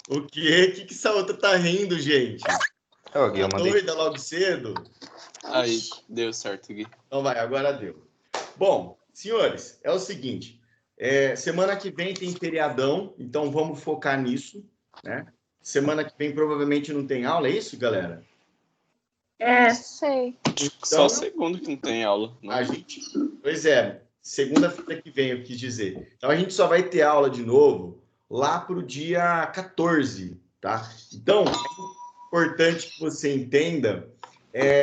O quê? O que que essa outra tá rindo, gente? Ó, Gui, eu Tá mandei. doida logo cedo? Aí, deu certo, Gui. Então vai, agora deu. Bom, senhores, é o seguinte. Semana que vem tem feriadão, então vamos focar nisso, né? Semana que vem provavelmente não tem aula, é isso, galera? Sei. Só Então, segundo que não tem aula. Não. a gente... Pois é, segunda-feira que vem, eu quis dizer. Então, a gente só vai ter aula de novo lá para o dia 14, tá? Então, é importante que você entenda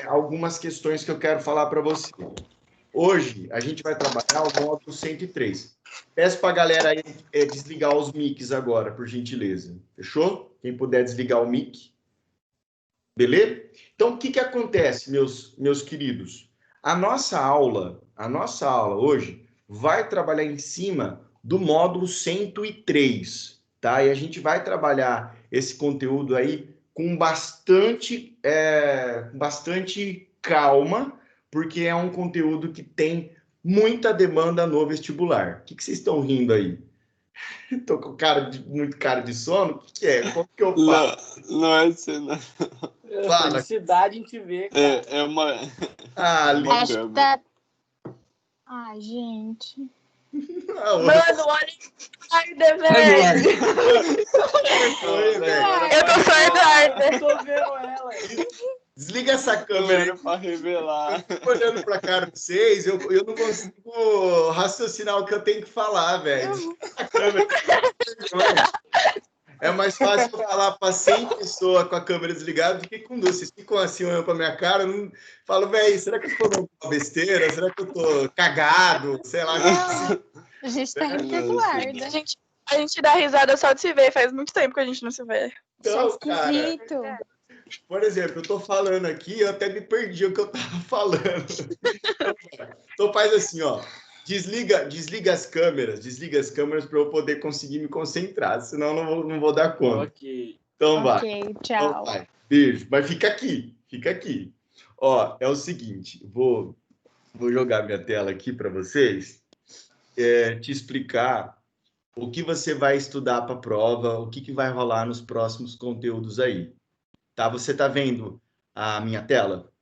algumas questões que eu quero falar para você. Hoje, a gente vai trabalhar o módulo 103. Peço para a galera aí desligar os mics agora, por gentileza. Fechou? Quem puder desligar o mic. Beleza? Então, o que que acontece, meus queridos? A nossa aula hoje vai trabalhar em cima do módulo 103, tá? E a gente vai trabalhar esse conteúdo aí com bastante calma, porque é um conteúdo que tem muita demanda no vestibular. O que que vocês estão rindo aí? Tô com muito cara de sono? O que que é? Como que eu faço? Não é assim, não. Fala. Felicidade em te ver, cara. É uma. Ali. Acho que tá... Ai, gente. Mano, olha ai, velho. Eu tô só Eduarda. Eu tô vendo ela. Desliga essa câmera para revelar. Eu fico olhando pra cara de vocês, eu não consigo raciocinar o que eu tenho que falar, velho. Desliga a câmera. É mais fácil eu falar para 100 pessoas com a câmera desligada do que com duas. Vocês ficam assim olhando pra minha cara, eu não falo, velho, será que eu tô numa besteira? Será que eu tô cagado? Sei lá. A gente tá indo pro guarda. A gente dá risada só de se ver. Faz muito tempo que a gente não se vê. Então, Isso é esquisito. Por exemplo, eu tô falando aqui, eu até me perdi o que eu tava falando. Então faz assim, ó. Desliga as câmeras para eu poder conseguir me concentrar, senão eu não vou dar conta. Ok. Então vai. Ok, tchau. Então vai. Beijo. Mas fica aqui. Ó, é o seguinte, vou jogar minha tela aqui para vocês, te explicar o que você vai estudar para a prova, o que vai rolar nos próximos conteúdos aí. Tá? Você tá vendo a minha tela?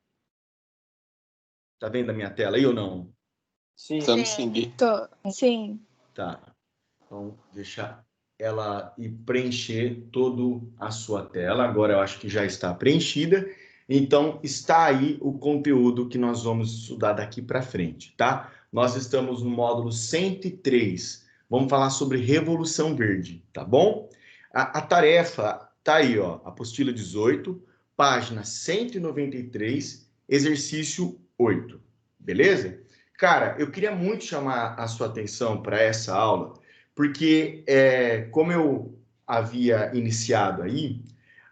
Tá vendo a minha tela aí ou não? Sim. Estamos sim, Gui. Sim. Tá. Então, deixa ela ir preencher toda a sua tela. Agora eu acho que já está preenchida. Então, está aí o conteúdo que nós vamos estudar daqui para frente, tá? Nós estamos no módulo 103. Vamos falar sobre Revolução Verde, tá bom? A tarefa tá aí, ó, apostila 18, página 193, exercício 8, beleza? Cara, eu queria muito chamar a sua atenção para essa aula, porque, como eu havia iniciado aí,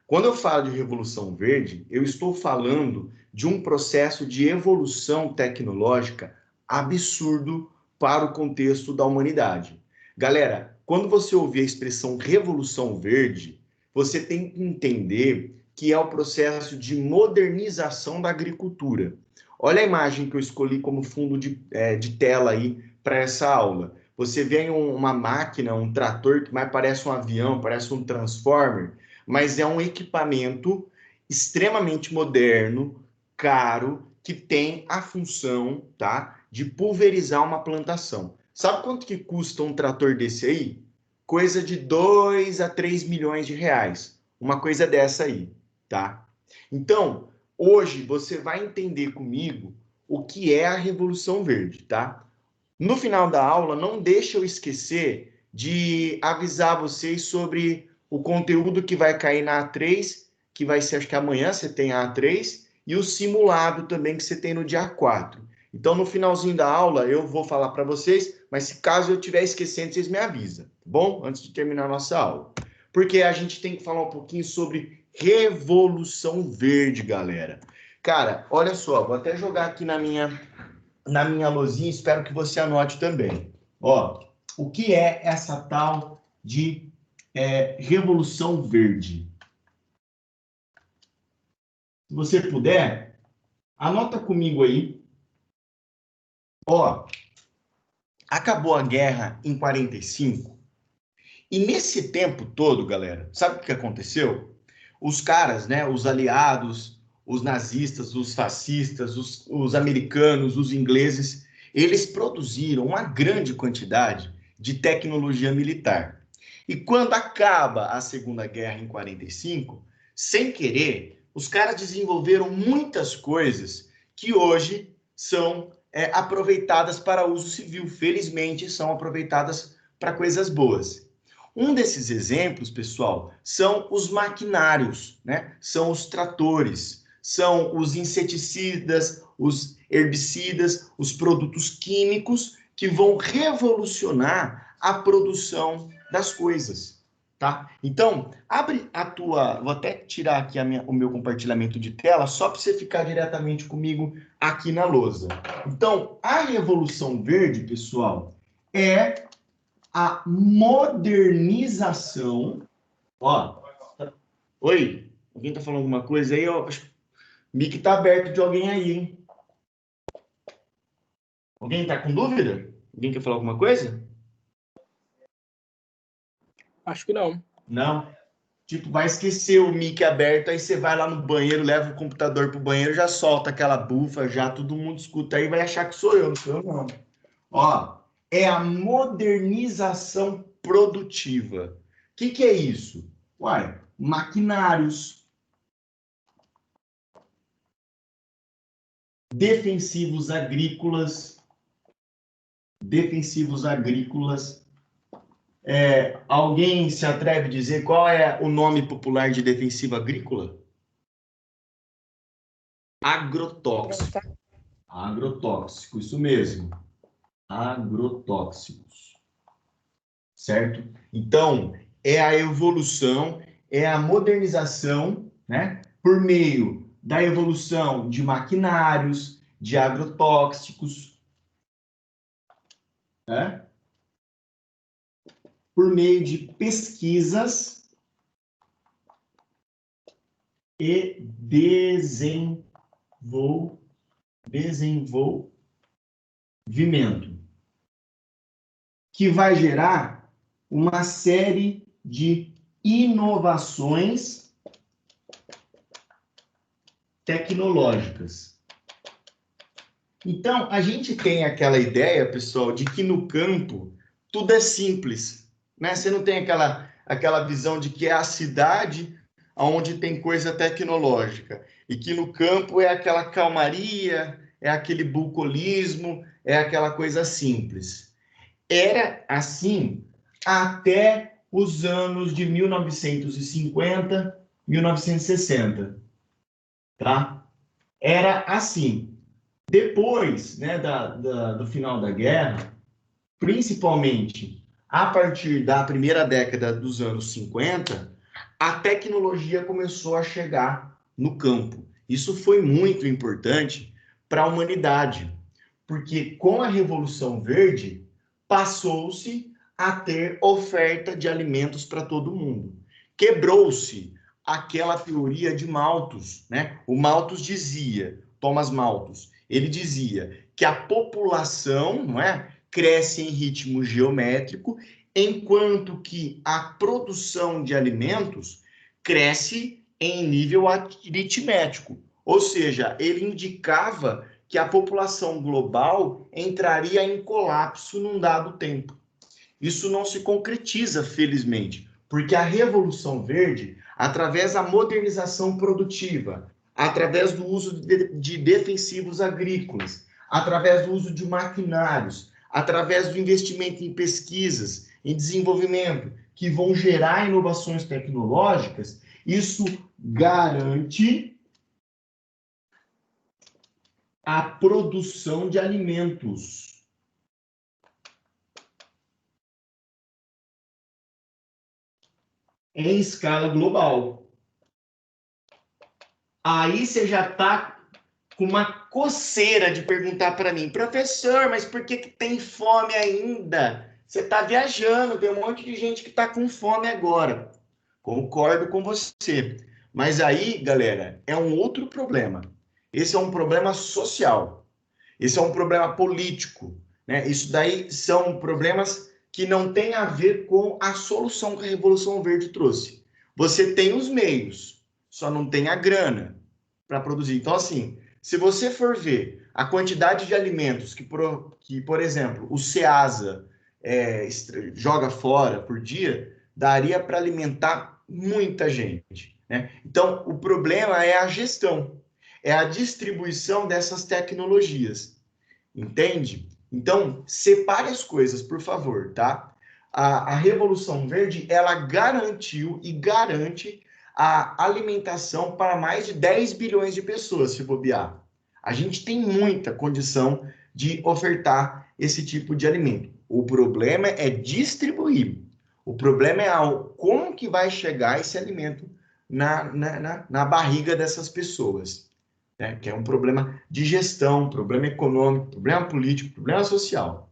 quando eu falo de Revolução Verde, eu estou falando de um processo de evolução tecnológica absurdo para o contexto da humanidade. Galera, quando você ouvir a expressão Revolução Verde, você tem que entender que é o processo de modernização da agricultura. Olha a imagem que eu escolhi como fundo de tela aí para essa aula. Você vê uma máquina, um trator que mais parece um avião, parece um transformer, mas é um equipamento extremamente moderno, caro, que tem a função, tá, de pulverizar uma plantação. Sabe quanto que custa um trator desse aí? Coisa de 2 a 3 milhões de reais. Uma coisa dessa aí, tá? Então, hoje você vai entender comigo o que é a Revolução Verde, tá? No final da aula, não deixe eu esquecer de avisar vocês sobre o conteúdo que vai cair na A3, que vai ser, acho que amanhã você tem a A3, e o simulado também que você tem no dia 4. Então, no finalzinho da aula, eu vou falar para vocês, mas se caso eu estiver esquecendo, vocês me avisam, tá bom? Antes de terminar a nossa aula. Porque a gente tem que falar um pouquinho sobre Revolução Verde, galera. Cara, olha só, vou até jogar aqui na minha lousinha, espero que você anote também. Ó, o que é essa tal de Revolução Verde? Se você puder, anota comigo aí. Ó, acabou a guerra em 45 E nesse tempo todo, galera, sabe o que aconteceu? Os caras, né, os aliados, os nazistas, os fascistas, os americanos, os ingleses, eles produziram uma grande quantidade de tecnologia militar. E quando acaba a Segunda Guerra em 45, sem querer, os caras desenvolveram muitas coisas que hoje são aproveitadas para uso civil. Felizmente, são aproveitadas para coisas boas. Um desses exemplos, pessoal, são os maquinários, né? São os tratores, são os inseticidas, os herbicidas, os produtos químicos que vão revolucionar a produção das coisas, tá? Então, abre a tua... Vou até tirar aqui o meu compartilhamento de tela, só para você ficar diretamente comigo aqui na lousa. Então, a Revolução Verde, pessoal, é a modernização... Ó, oi? Alguém tá falando alguma coisa aí? Ó, o mic tá aberto de alguém aí, hein? Alguém tá com dúvida? Alguém quer falar alguma coisa? Acho que não. Não. Tipo, vai esquecer o mic aberto, aí você vai lá no banheiro, leva o computador pro banheiro, já solta aquela bufa, já todo mundo escuta aí, vai achar que sou eu, não sou eu não. Ó, é a modernização produtiva. O que é isso? Uai, maquinários, defensivos agrícolas, alguém se atreve a dizer qual é o nome popular de defensivo agrícola? Agrotóxico. Agrotóxico, isso mesmo. Agrotóxicos. Certo? Então, é a evolução, é a modernização, né? Por meio da evolução de maquinários, de agrotóxicos, né? Por meio de pesquisas e desenvolvimento, que vai gerar uma série de inovações tecnológicas. Então, a gente tem aquela ideia, pessoal, de que no campo tudo é simples, né? Você não tem aquela visão de que é a cidade onde tem coisa tecnológica e que no campo é aquela calmaria, é aquele bucolismo, é aquela coisa simples. Era assim até os anos de 1950, 1960, tá? Era assim. Depois, né, do final da guerra, principalmente a partir da primeira década dos anos 50, a tecnologia começou a chegar no campo. Isso foi muito importante para a humanidade, porque com a Revolução Verde passou-se a ter oferta de alimentos para todo mundo. Quebrou-se aquela teoria de Malthus, né? O Malthus dizia, Thomas Malthus, ele dizia que a população, não é, cresce em ritmo geométrico, enquanto que a produção de alimentos cresce em nível aritmético. Ou seja, ele indicava que a população global entraria em colapso num dado tempo. Isso não se concretiza, felizmente, porque a Revolução Verde, através da modernização produtiva, através do uso de defensivos agrícolas, através do uso de maquinários, através do investimento em pesquisas, em desenvolvimento, que vão gerar inovações tecnológicas, isso garante a produção de alimentos. Em escala global. Aí você já está com uma coceira de perguntar para mim, professor, mas por que tem fome ainda? Você está viajando, tem um monte de gente que está com fome agora. Concordo com você. Mas aí, galera, é um outro problema. Esse é um problema social. Esse é um problema político, né? Isso daí são problemas que não tem a ver com a solução que a Revolução Verde trouxe. Você tem os meios, só não tem a grana para produzir. Então, assim, se você for ver a quantidade de alimentos que por exemplo, o Ceasa joga fora por dia, daria para alimentar muita gente, né? Então, o problema é a gestão, é a distribuição dessas tecnologias, entende? Então, separe as coisas, por favor, tá? A Revolução Verde, ela garantiu e garante a alimentação para mais de 10 bilhões de pessoas, se bobear. A gente tem muita condição de ofertar esse tipo de alimento. O problema é distribuir. O problema é como que vai chegar esse alimento na barriga dessas pessoas, né? Que é um problema de gestão, problema econômico, problema político, problema social.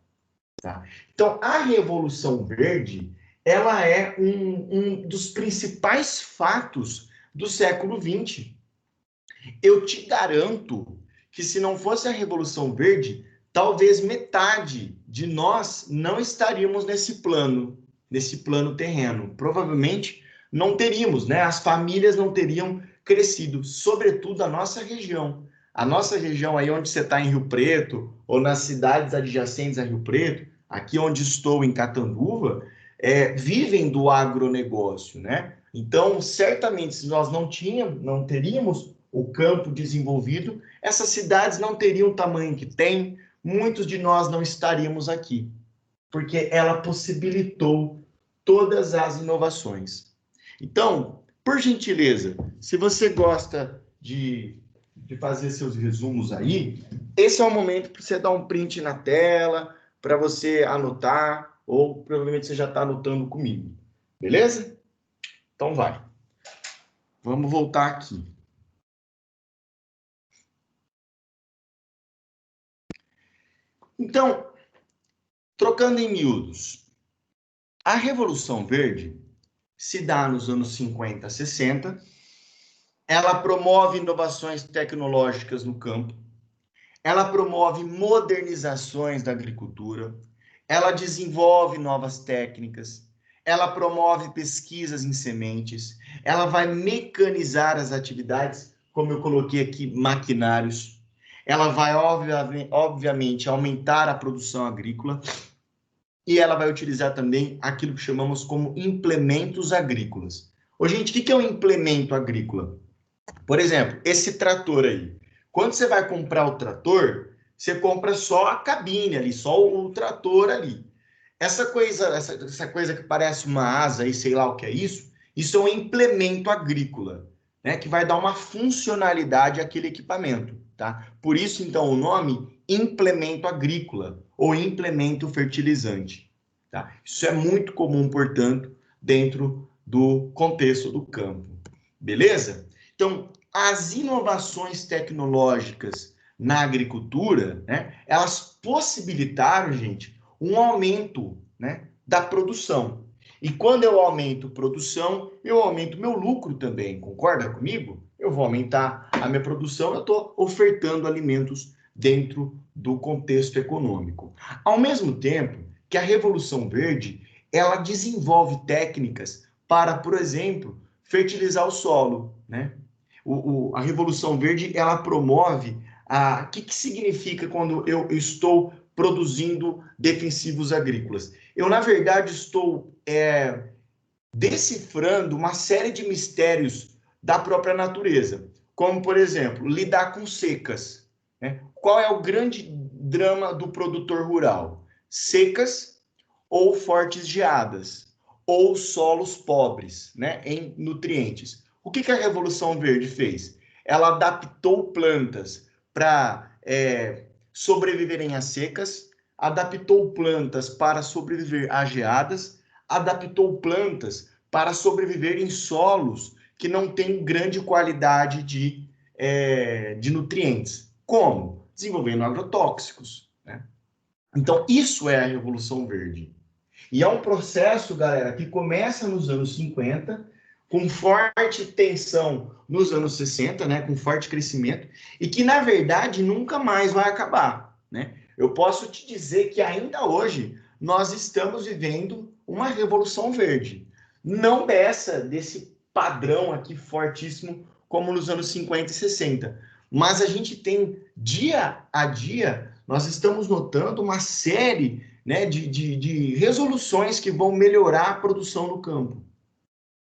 Tá? Então, a Revolução Verde, ela é um dos principais fatos do século XX. Eu te garanto que se não fosse a Revolução Verde, talvez metade de nós não estaríamos nesse plano terreno. Provavelmente não teríamos, né? As famílias não teriam crescido, sobretudo a nossa região. A nossa região aí onde você está em Rio Preto, ou nas cidades adjacentes a Rio Preto, aqui onde estou em Catanduva, vivem do agronegócio, né? Então, certamente, se nós não teríamos o campo desenvolvido, essas cidades não teriam o tamanho que têm, muitos de nós não estaríamos aqui, porque ela possibilitou todas as inovações. Então, por gentileza, se você gosta de fazer seus resumos aí, esse é o momento para você dar um print na tela, para você anotar, ou provavelmente você já está anotando comigo. Beleza? Então vai. Vamos voltar aqui. Então, trocando em miúdos, a Revolução Verde se dá nos anos 50, 60, ela promove inovações tecnológicas no campo, ela promove modernizações da agricultura, ela desenvolve novas técnicas, ela promove pesquisas em sementes, ela vai mecanizar as atividades, como eu coloquei aqui, maquinários, ela vai, obviamente, aumentar a produção agrícola e ela vai utilizar também aquilo que chamamos como implementos agrícolas. Ô, gente, o que é um implemento agrícola? Por exemplo, esse trator aí. Quando você vai comprar o trator, você compra só a cabine ali, só o trator ali. Essa coisa que parece uma asa aí, sei lá o que é isso é um implemento agrícola, né, que vai dar uma funcionalidade àquele equipamento, tá? Por isso, então, o nome implemento agrícola ou implemento fertilizante, tá? Isso é muito comum, portanto, dentro do contexto do campo, beleza? Então, as inovações tecnológicas na agricultura, né, elas possibilitaram, gente, um aumento, né, da produção. E quando eu aumento produção, eu aumento meu lucro também, concorda comigo? Eu vou aumentar a minha produção, eu estou ofertando alimentos dentro do contexto econômico. Ao mesmo tempo que a Revolução Verde, ela desenvolve técnicas para, por exemplo, fertilizar o solo, né? A Revolução Verde, ela promove o que significa quando eu estou produzindo defensivos agrícolas. Eu, na verdade, estou decifrando uma série de mistérios da própria natureza, como, por exemplo, lidar com secas, né? Qual é o grande drama do produtor rural? Secas ou fortes geadas, ou solos pobres, né, em nutrientes. O que a Revolução Verde fez? Ela adaptou plantas para sobreviverem às secas, adaptou plantas para sobreviver a geadas, adaptou plantas para sobreviver em solos que não têm grande qualidade de nutrientes. Como? Desenvolvendo agrotóxicos, né? Então, isso é a Revolução Verde. E é um processo, galera, que começa nos anos 50, com forte tensão nos anos 60, né, com forte crescimento, e que, na verdade, nunca mais vai acabar, né? Eu posso te dizer que ainda hoje nós estamos vivendo uma revolução verde. Não desse padrão aqui fortíssimo como nos anos 50 e 60, mas a gente tem, dia a dia, nós estamos notando uma série, né, de resoluções que vão melhorar a produção no campo.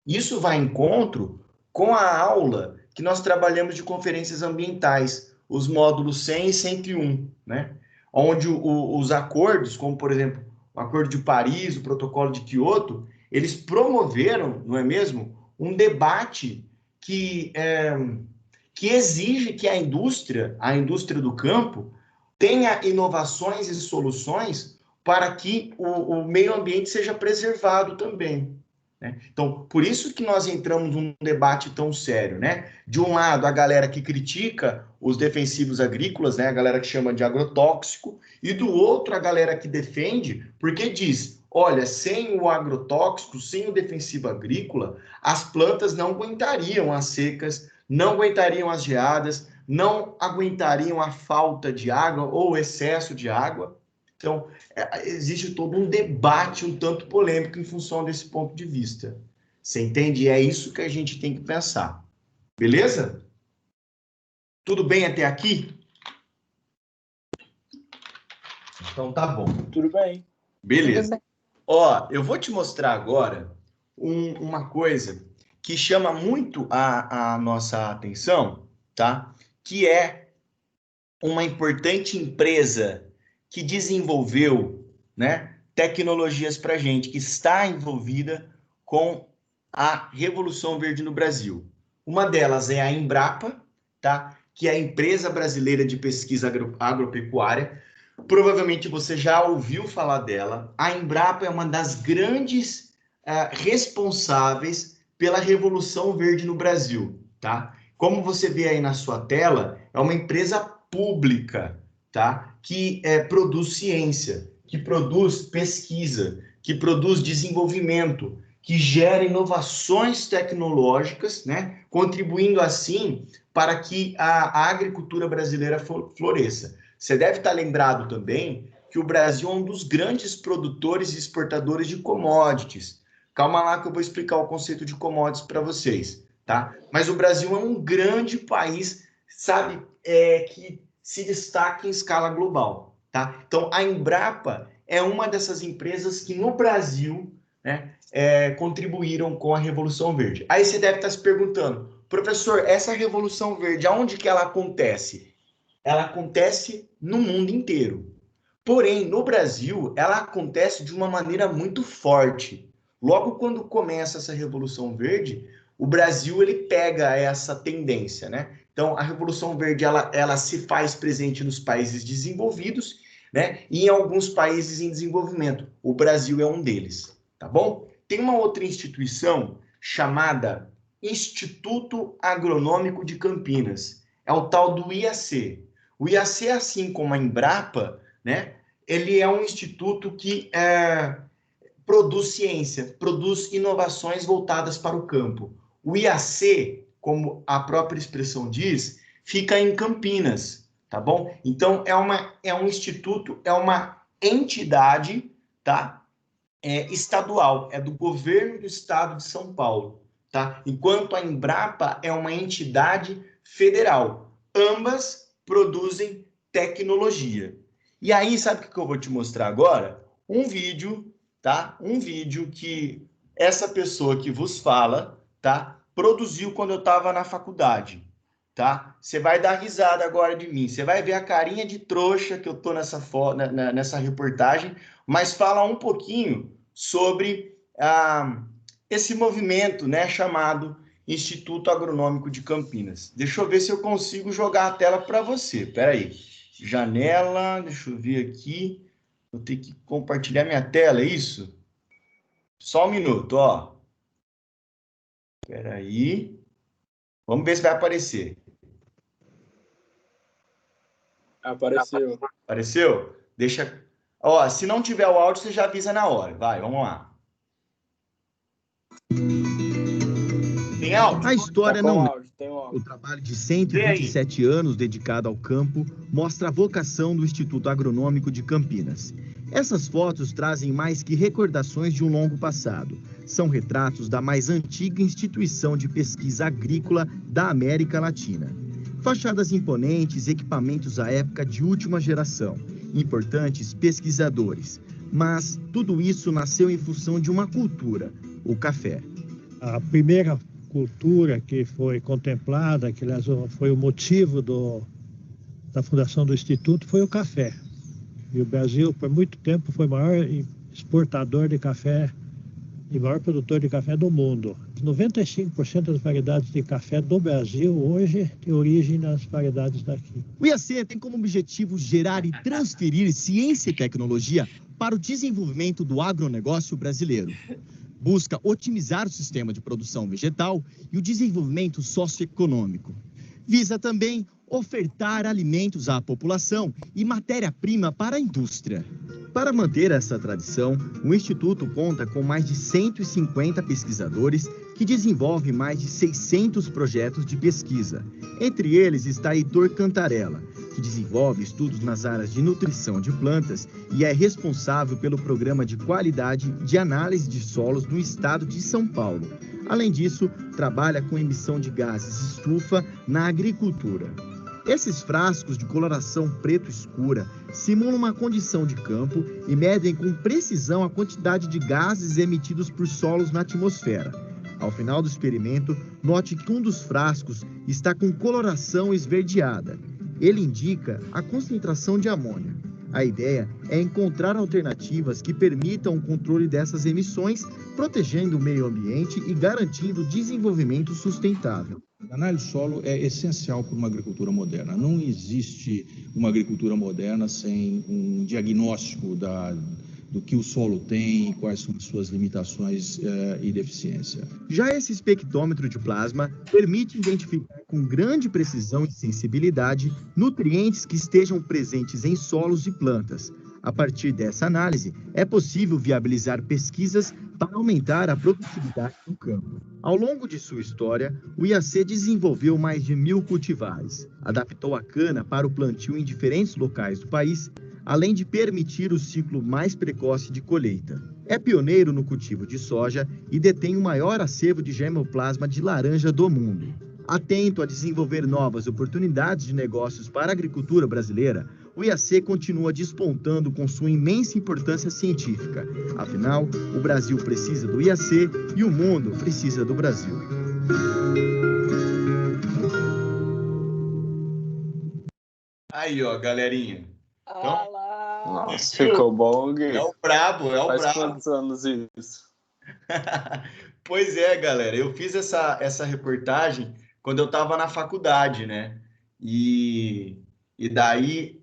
Isso vai em encontro com a aula que nós trabalhamos de conferências ambientais, os módulos 100 e 101, né? Onde os acordos, como, por exemplo, o Acordo de Paris, o Protocolo de Quioto, eles promoveram, não é mesmo, um debate que exige que a indústria do campo, tenha inovações e soluções para que o meio ambiente seja preservado também. Né? Então, por isso que nós entramos num debate tão sério, né? De um lado, a galera que critica os defensivos agrícolas, né? A galera que chama de agrotóxico, e do outro, a galera que defende, porque diz, olha, sem o agrotóxico, sem o defensivo agrícola, as plantas não aguentariam as secas, não aguentariam as geadas, não aguentariam a falta de água ou o excesso de água. Então, existe todo um debate um tanto polêmico em função desse ponto de vista. Você entende? É isso que a gente tem que pensar. Beleza? Tudo bem até aqui? Então, tá bom. Tudo bem. Beleza. Ó, eu vou te mostrar agora uma coisa que chama muito a nossa atenção, tá? Que é uma importante empresa que desenvolveu, né, tecnologias para a gente, que está envolvida com a Revolução Verde no Brasil. Uma delas é a Embrapa, tá? Que é a Empresa Brasileira de Pesquisa Agropecuária. Provavelmente você já ouviu falar dela. A Embrapa é uma das grandes responsáveis pela Revolução Verde no Brasil, tá? Como você vê aí na sua tela, é uma empresa pública, tá? Que produz ciência, que produz pesquisa, que produz desenvolvimento, que gera inovações tecnológicas, né? Contribuindo assim para que a agricultura brasileira floresça. Você deve estar lembrado também que o Brasil é um dos grandes produtores e exportadores de commodities. Calma lá que eu vou explicar o conceito de commodities para vocês, tá? Mas o Brasil é um grande país, sabe, que se destaca em escala global, tá? Então, a Embrapa é uma dessas empresas que no Brasil, né, contribuíram com a Revolução Verde. Aí você deve estar se perguntando, professor, essa Revolução Verde, aonde que ela acontece? Ela acontece no mundo inteiro. Porém, no Brasil, ela acontece de uma maneira muito forte. Logo quando começa essa Revolução Verde, o Brasil ele pega essa tendência, né? Então, a Revolução Verde, ela se faz presente nos países desenvolvidos, né? E em alguns países em desenvolvimento. O Brasil é um deles, tá bom? Tem uma outra instituição chamada Instituto Agronômico de Campinas. É o tal do IAC. O IAC, assim como a Embrapa, né? Ele é um instituto que produz ciência, produz inovações voltadas para o campo. O IAC, como a própria expressão diz, fica em Campinas, tá bom? Então, é um instituto, é uma entidade, tá? Estadual, é do governo do estado de São Paulo, tá? Enquanto a Embrapa é uma entidade federal. Ambas produzem tecnologia. E aí, sabe o que eu vou te mostrar agora? Um vídeo, tá? Um vídeo que essa pessoa que vos fala, tá? Produziu quando eu estava na faculdade, tá? Você vai dar risada agora de mim. Você vai ver a carinha de trouxa que eu tô nessa reportagem, mas fala um pouquinho sobre esse movimento, né, chamado Instituto Agronômico de Campinas. Deixa eu ver se eu consigo jogar a tela para você. Espera aí. Janela, deixa eu ver aqui. Vou ter que compartilhar minha tela, é isso? Só um minuto, ó. Espera aí. Vamos ver se vai aparecer. Apareceu. Apareceu? Deixa... Ó, se não tiver o áudio, você já avisa na hora. Vai, vamos lá. Tem áudio? A história não... Tem áudio. O trabalho de 127 anos dedicado ao campo mostra a vocação do Instituto Agronômico de Campinas. Essas fotos trazem mais que recordações de um longo passado. São retratos da mais antiga instituição de pesquisa agrícola da América Latina. Fachadas imponentes, equipamentos à época de última geração, importantes pesquisadores. Mas tudo isso nasceu em função de uma cultura, o café. A primeira cultura que foi contemplada, que aliás foi o motivo da fundação do Instituto, foi o café. E o Brasil, por muito tempo, foi o maior exportador de café e maior produtor de café do mundo. 95% das variedades de café do Brasil hoje tem origem nas variedades daqui. O IAC tem como objetivo gerar e transferir ciência e tecnologia para o desenvolvimento do agronegócio brasileiro. Busca otimizar o sistema de produção vegetal e o desenvolvimento socioeconômico. Visa também ofertar alimentos à população e matéria-prima para a indústria. Para manter essa tradição, o Instituto conta com mais de 150 pesquisadores que desenvolvem mais de 600 projetos de pesquisa. Entre eles está Heitor Cantarella, que desenvolve estudos nas áreas de nutrição de plantas e é responsável pelo programa de qualidade de análise de solos no estado de São Paulo. Além disso, trabalha com emissão de gases estufa na agricultura. Esses frascos de coloração preto escura simulam uma condição de campo e medem com precisão a quantidade de gases emitidos por solos na atmosfera. Ao final do experimento, note que um dos frascos está com coloração esverdeada. Ele indica a concentração de amônia. A ideia é encontrar alternativas que permitam o controle dessas emissões, protegendo o meio ambiente e garantindo o desenvolvimento sustentável. A análise do solo é essencial para uma agricultura moderna. Não existe uma agricultura moderna sem um diagnóstico do que o solo tem e quais são as suas limitações e deficiência. Já esse espectrômetro de plasma permite identificar com grande precisão e sensibilidade nutrientes que estejam presentes em solos e plantas. A partir dessa análise, é possível viabilizar pesquisas para aumentar a produtividade do campo. Ao longo de sua história, o IAC desenvolveu mais de 1.000 cultivares, adaptou a cana para o plantio em diferentes locais do país, além de permitir o ciclo mais precoce de colheita. É pioneiro no cultivo de soja e detém o maior acervo de germoplasma de laranja do mundo. Atento a desenvolver novas oportunidades de negócios para a agricultura brasileira, o IAC continua despontando com sua imensa importância científica. Afinal, o Brasil precisa do IAC e o mundo precisa do Brasil. Aí, ó, galerinha. Então, Nossa, ficou bom, Gui. é o brabo. Faz quantos anos isso? Pois é, galera. Eu fiz essa reportagem quando eu estava na faculdade, né? E daí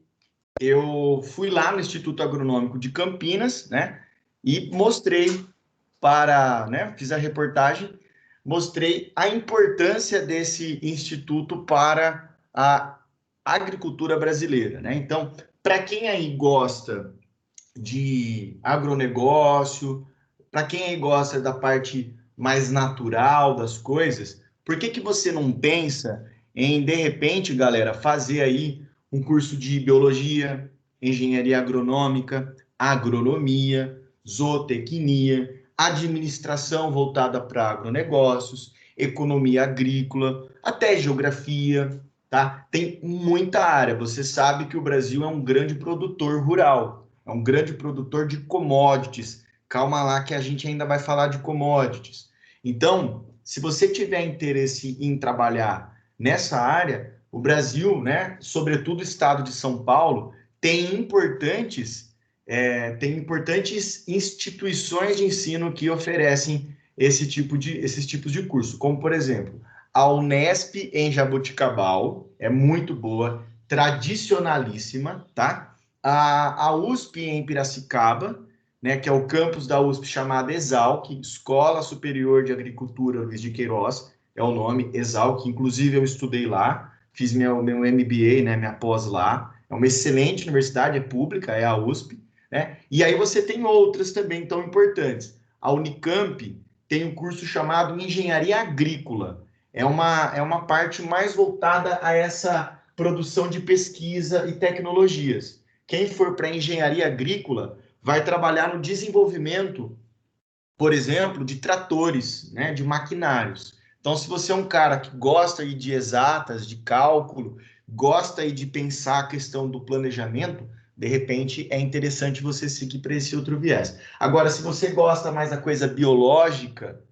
eu fui lá no Instituto Agronômico de Campinas, né? E mostrei fiz a reportagem, mostrei a importância desse instituto para a agricultura brasileira, né? Então, para quem aí gosta de agronegócio, para quem aí gosta da parte mais natural das coisas, por que você não pensa em, de repente, galera, fazer aí um curso de biologia, engenharia agronômica, agronomia, zootecnia, administração voltada para agronegócios, economia agrícola, até geografia, tá? Tem muita área. Você sabe que o Brasil é um grande produtor rural, é um grande produtor de commodities. Calma lá que a gente ainda vai falar de commodities. Então, se você tiver interesse em trabalhar nessa área, o Brasil, né, sobretudo o estado de São Paulo, tem importantes instituições de ensino que oferecem esses tipos de curso, como, por exemplo, a Unesp em Jaboticabal, é muito boa, tradicionalíssima, tá? A USP em Piracicaba, né, que é o campus da USP chamado Exalc, Escola Superior de Agricultura Luiz de Queiroz, é o nome, Exalc, inclusive eu estudei lá, fiz meu MBA, né, minha pós lá, é uma excelente universidade, é pública, é a USP, né? E aí você tem outras também tão importantes. A Unicamp tem um curso chamado Engenharia Agrícola, é uma parte mais voltada a essa produção de pesquisa e tecnologias. Quem for para engenharia agrícola vai trabalhar no desenvolvimento, por exemplo, de tratores, né, de maquinários. Então, se você é um cara que gosta aí de exatas, de cálculo, gosta aí de pensar a questão do planejamento, de repente é interessante você seguir para esse outro viés. Agora, se você gosta mais da coisa biológica,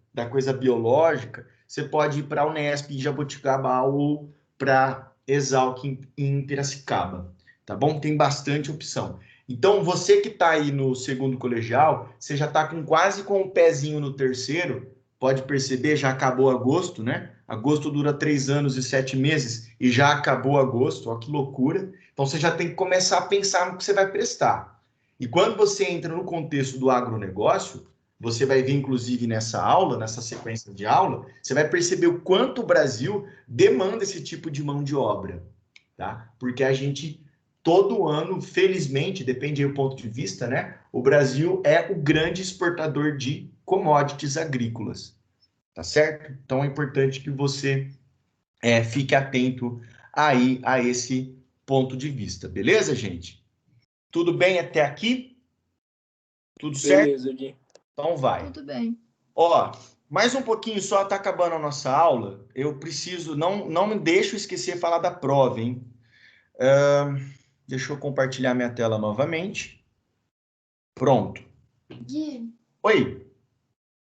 você pode ir para a Unesp em Jaboticabá ou para Exalc em Piracicaba, tá bom? Tem bastante opção. Então, você que está aí no segundo colegial, você já está quase com o pezinho no terceiro, pode perceber, já acabou agosto, né? Agosto dura 3 anos e 7 meses e já acabou agosto, ó que loucura. Então, você já tem que começar a pensar no que você vai prestar. E quando você entra no contexto do agronegócio, você vai ver, inclusive, nessa aula, nessa sequência de aula, você vai perceber o quanto o Brasil demanda esse tipo de mão de obra, tá? Porque a gente todo ano, felizmente, depende do ponto de vista, né? O Brasil é o grande exportador de commodities agrícolas, tá certo? Então é importante que você fique atento aí a esse ponto de vista, beleza, gente? Tudo bem até aqui? Tudo certo? Beleza, Gui. Então vai. Tudo bem. Ó, mais um pouquinho só, tá acabando a nossa aula. Eu preciso, não me deixo esquecer de falar da prova, hein? Deixa eu compartilhar minha tela novamente. Pronto. Gui, Oi.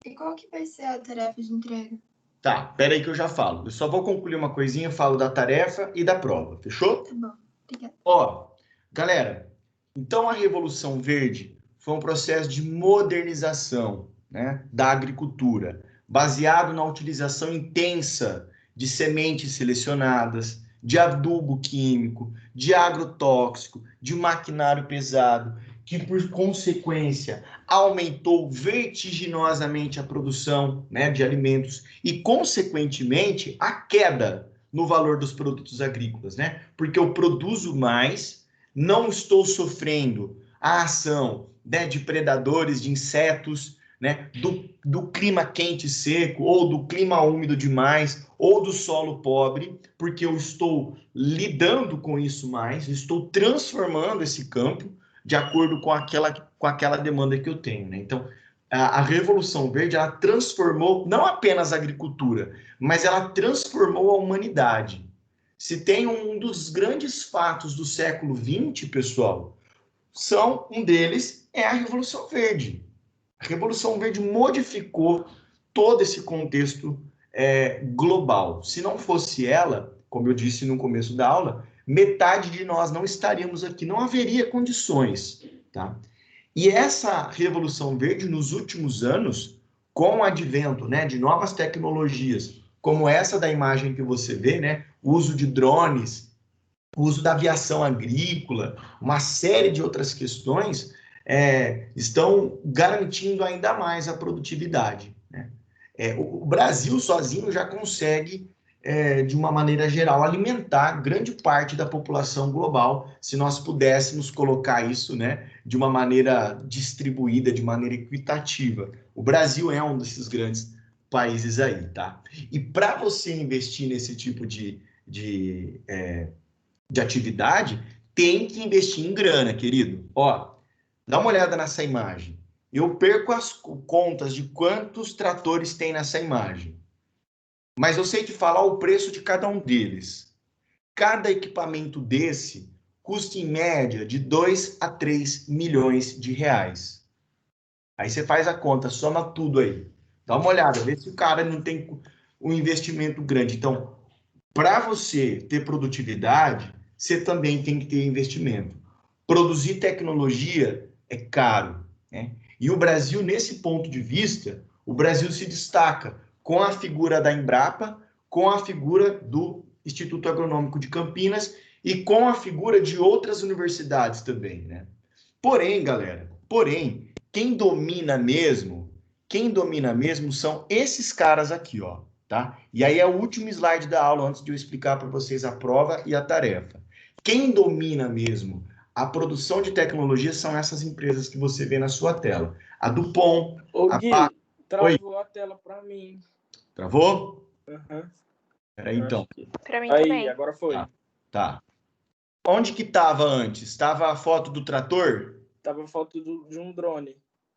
e qual que vai ser a tarefa de entrega? Tá, pera aí que eu já falo. Eu só vou concluir uma coisinha, eu falo da tarefa e da prova, fechou? Tá bom, obrigada. Ó, galera, então a Revolução Verde foi um processo de modernização, né, da agricultura, baseado na utilização intensa de sementes selecionadas, de adubo químico, de agrotóxico, de maquinário pesado, que por consequência aumentou vertiginosamente a produção, né, de alimentos e, consequentemente, a queda no valor dos produtos agrícolas, né? Porque eu produzo mais, não estou sofrendo a ação, né, de predadores, de insetos, né, do clima quente e seco, ou do clima úmido demais, ou do solo pobre, porque eu estou lidando com isso mais, estou transformando esse campo de acordo com aquela demanda que eu tenho, né? Então, a Revolução Verde, ela transformou não apenas a agricultura, mas ela transformou a humanidade. Se tem um dos grandes fatos do século XX, pessoal, um deles é a Revolução Verde. A Revolução Verde modificou todo esse contexto global. Se não fosse ela, como eu disse no começo da aula, metade de nós não estaríamos aqui, não haveria condições, tá? E essa Revolução Verde, nos últimos anos, com o advento, né, de novas tecnologias, como essa da imagem que você vê, né, o uso de drones, o uso da aviação agrícola, uma série de outras questões, estão garantindo ainda mais a produtividade, né? O Brasil sozinho já consegue, de uma maneira geral, alimentar grande parte da população global, se nós pudéssemos colocar isso, né, de uma maneira distribuída, de maneira equitativa. O Brasil é um desses grandes países aí, tá? E para você investir nesse tipo de atividade, tem que investir em grana, querido. Ó, dá uma olhada nessa imagem. Eu perco as contas de quantos tratores tem nessa imagem, mas eu sei te falar o preço de cada um deles. Cada equipamento desse custa em média de 2 a 3 milhões de reais. Aí você faz a conta, soma tudo aí. Dá uma olhada, vê se o cara não tem um investimento grande. Então, para você ter produtividade, você também tem que ter investimento. Produzir tecnologia é caro, né? E o Brasil, nesse ponto de vista, o Brasil se destaca com a figura da Embrapa, com a figura do Instituto Agronômico de Campinas e com a figura de outras universidades também, né? Porém, galera, quem domina mesmo são esses caras aqui, ó, tá? E aí é o último slide da aula antes de eu explicar para vocês a prova e a tarefa. Quem domina mesmo a produção de tecnologia são essas empresas que você vê na sua tela. A Dupont, Ô, a Gui, PA... travou a tela pra mim. Travou? Uhum. Peraí, então. Pra mim Aí, também. agora foi. Tá. Onde que estava antes? Estava a foto do trator? tava falta de um drone.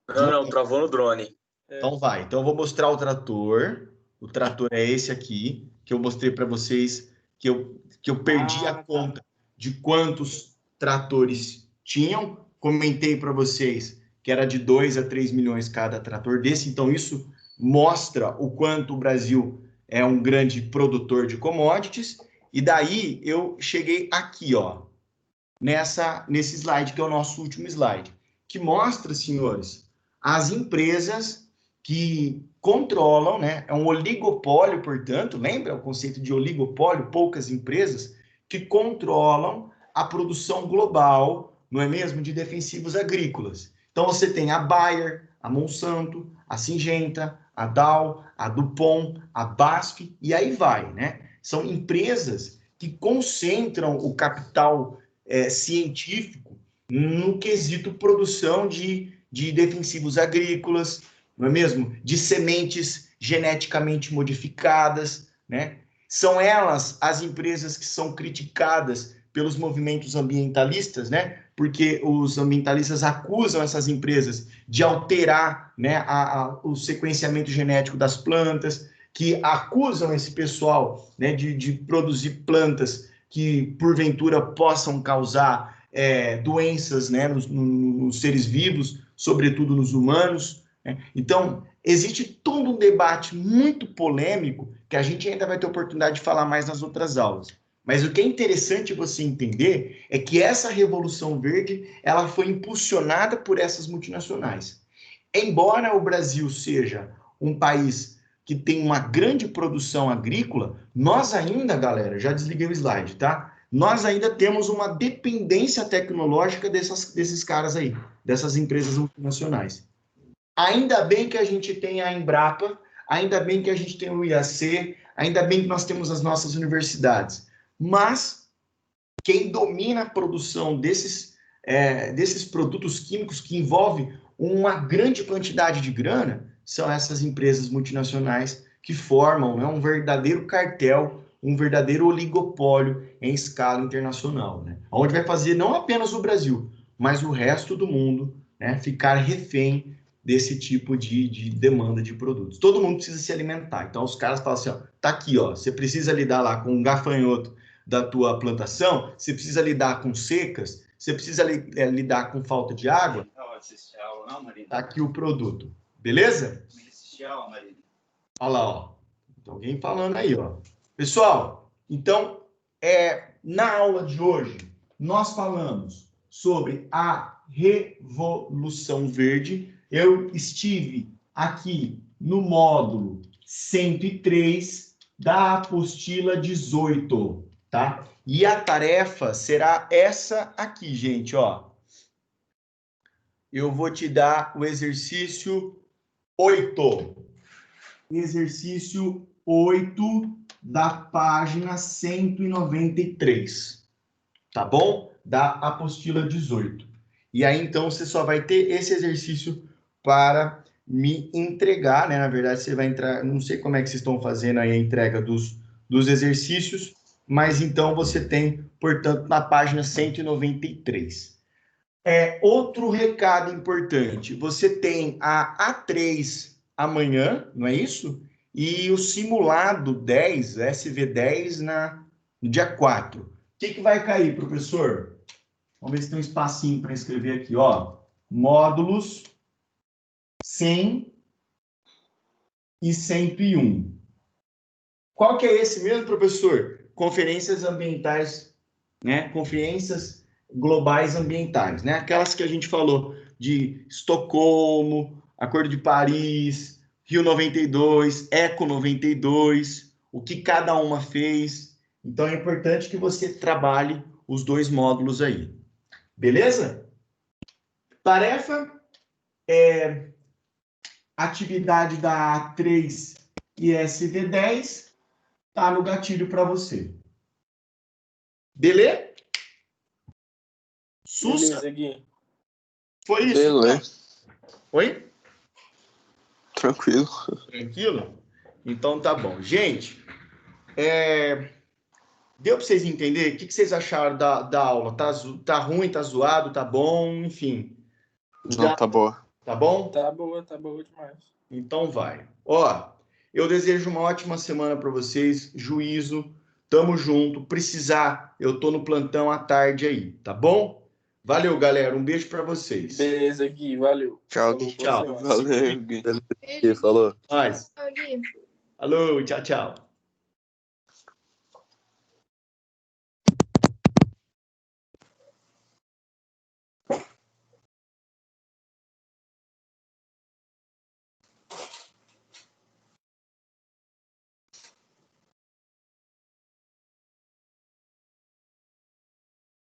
Não, travou no drone. Então vai. Então eu vou mostrar o trator. O trator é esse aqui, que eu mostrei para vocês, que eu perdi a conta de quantos tratores tinham. Comentei para vocês que era de 2 a 3 milhões cada trator desse. Então isso mostra o quanto o Brasil é um grande produtor de commodities. E daí eu cheguei aqui, ó, nesse slide, que é o nosso último slide, que mostra, senhores, as empresas que controlam, né? É um oligopólio, portanto, lembra o conceito de oligopólio? Poucas empresas que controlam a produção global, não é mesmo, de defensivos agrícolas. Então, você tem a Bayer, a Monsanto, a Syngenta, a Dow, a DuPont, a BASF, e aí vai, né? São empresas que concentram o capital científico no quesito produção de defensivos agrícolas, não é mesmo? De sementes geneticamente modificadas, né? São elas as empresas que são criticadas pelos movimentos ambientalistas, né? Porque os ambientalistas acusam essas empresas de alterar, né, o sequenciamento genético das plantas, que acusam esse pessoal, né, de produzir plantas que, porventura, possam causar doenças, né, nos seres vivos, sobretudo nos humanos, né? Então, existe todo um debate muito polêmico que a gente ainda vai ter oportunidade de falar mais nas outras aulas. Mas o que é interessante você entender é que essa Revolução Verde, ela foi impulsionada por essas multinacionais. Embora o Brasil seja um país que tem uma grande produção agrícola, nós ainda, galera, já desliguei o slide, tá? Nós ainda temos uma dependência tecnológica desses caras aí, dessas empresas multinacionais. Ainda bem que a gente tem a Embrapa, ainda bem que a gente tem o IAC, ainda bem que nós temos as nossas universidades. Mas quem domina a produção desses produtos químicos que envolve uma grande quantidade de grana são essas empresas multinacionais que formam, né, um verdadeiro cartel, um verdadeiro oligopólio em escala internacional, né? Onde vai fazer não apenas o Brasil, mas o resto do mundo, né, ficar refém desse tipo de demanda de produtos. Todo mundo precisa se alimentar. Então os caras falam assim, ó, tá aqui, ó, você precisa lidar lá com um gafanhoto da tua plantação, você precisa lidar com secas, você precisa lidar com falta de água. Tá aqui o produto. Beleza? Olha lá, ó. Tem alguém falando aí, ó. Pessoal, então, na aula de hoje, nós falamos sobre a Revolução Verde. Eu estive aqui no módulo 103 da apostila 18, tá? E a tarefa será essa aqui, gente, ó. Eu vou te dar o exercício 8. Exercício 8 da página 193. Tá bom? Da apostila 18. E aí, então, você só vai ter esse exercício para me entregar, né? Na verdade, você vai entrar... Não sei como é que vocês estão fazendo aí a entrega dos exercícios, mas então você tem, portanto, na página 193. Outro recado importante, você tem a A3 amanhã, não é isso? E o simulado 10, SV10, no dia 4. O que vai cair, professor? Vamos ver se tem um espacinho para escrever aqui, ó. Módulos 100 e 101. Qual que é esse mesmo, professor? Conferências ambientais, né? Conferências globais ambientais, né? Aquelas que a gente falou de Estocolmo, Acordo de Paris, Rio 92, Eco 92, o que cada uma fez. Então é importante que você trabalhe os dois módulos aí. Beleza? Tarefa atividade da A3 e SV10 tá no gatilho para você. Beleza? Sussa? Beleza, Foi isso? Beleza. Oi? Tranquilo. Tranquilo? Então tá bom. Gente, deu para vocês entenderem? O que vocês acharam da aula? Tá ruim, tá zoado, tá bom? Enfim, Não, tá boa. Tá bom? Tá boa demais. Então vai. Ó, eu desejo uma ótima semana para vocês. Juízo, tamo junto. Precisar, eu tô no plantão à tarde aí, tá bom? Valeu, galera. Um beijo para vocês. Beleza, Gui, valeu. Tchau, Falou, tchau. boa semana. Valeu, Gui. Falou. Mais. Tchau, Gui. Alô, tchau, tchau.